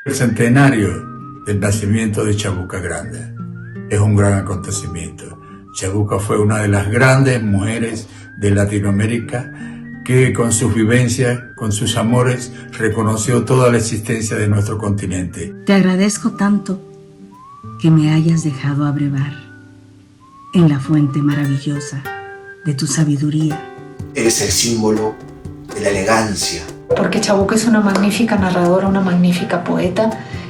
El centenario del nacimiento de Chabuca Granda es un gran acontecimiento. Chabuca fue una de las grandes mujeres de Latinoamérica que con sus vivencias, con sus amores, reconoció toda la existencia de nuestro continente. Te agradezco tanto que me hayas dejado abrevar en la fuente maravillosa de tu sabiduría. Eres el símbolo de la elegancia. Porque Chabuca es una magnífica narradora, una magnífica poeta,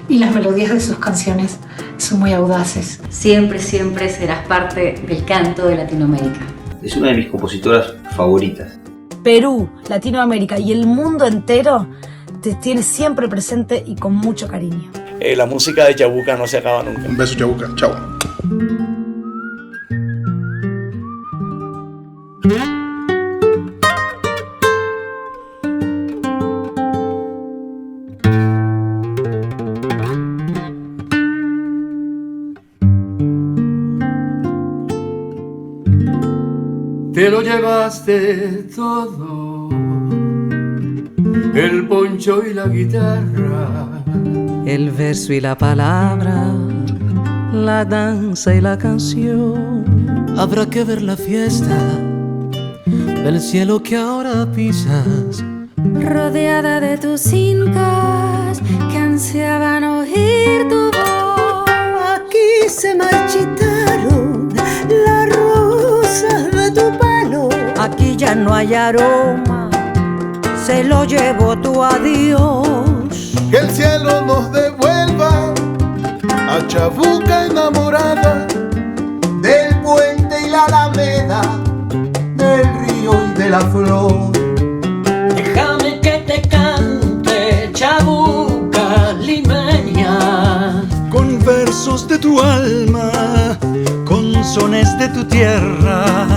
y las melodías de sus canciones son muy audaces. Siempre, siempre serás parte del canto de Latinoamérica. Es una de mis compositoras favoritas. Perú, Latinoamérica y el mundo entero te tiene siempre presente y con mucho cariño. La música de Chabuca no se acaba nunca. Un beso, Chabuca. Chao. Te lo llevaste todo, el poncho y la guitarra, el verso y la palabra, la danza y la canción. Habrá que ver la fiesta del cielo que ahora pisas, rodeada de tus incas que ansiaban oír tu voz. Aquí se marchitaron las rosas de tu pelo. Aquí ya no hay aroma, se lo llevó tu adiós. Que el cielo nos devuelva a Chabuca enamorada del puente y la alameda, del río y de la flor. Déjame que te cante, Chabuca limeña, con versos de tu alma, con sones de tu tierra.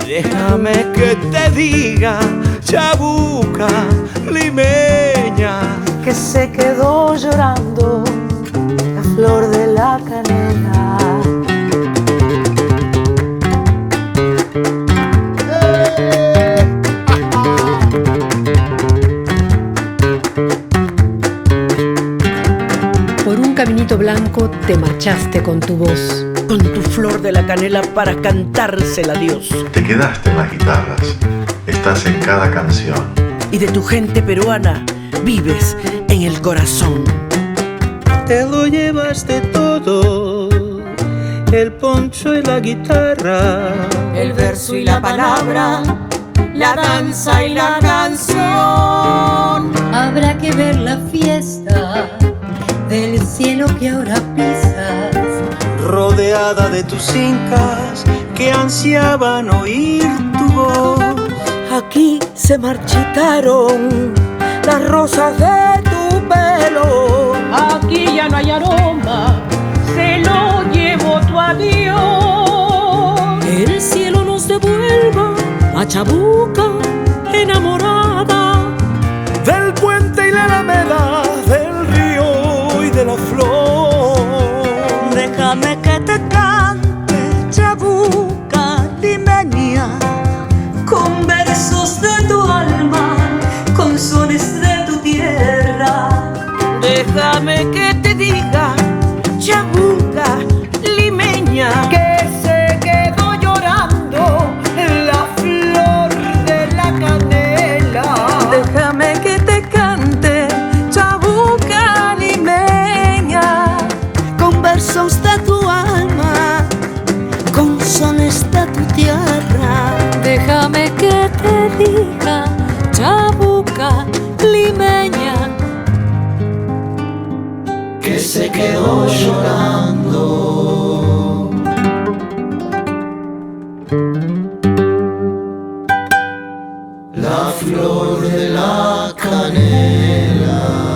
Déjame que te diga, Chabuca limeña, que se quedó llorando la flor de la canela. Por un caminito blanco te marchaste con tu voz, con tu flor de la canela para cantársela a Dios. Te quedaste en las guitarras, estás en cada canción. Y de tu gente peruana vives en el corazón. Te lo llevaste todo, el poncho y la guitarra, el verso y la palabra, la danza y la canción. Habrá que ver la fiesta del cielo que ahora pisas, rodeada de tus incas que ansiaban oír tu voz. Aquí se marchitaron las rosas de tu pelo. Aquí ya no hay aroma, se lo llevó tu adiós. El cielo nos devuelva a Chabuca enamorada, del puente y la alameda, del río y de la flor. Déjame que te cante, Chabuca limeña, con versos de tu alma, con sones de tu tierra. Déjame que te diga, Chabuca limeña, que se quedó llorando la flor de la canela. Déjame que te cante, Chabuca limeña, con versos de tu alma, con sones de tu tierra. Déjame que te diga, Chabuca limeña, que se quedó llorando la flor de la canela.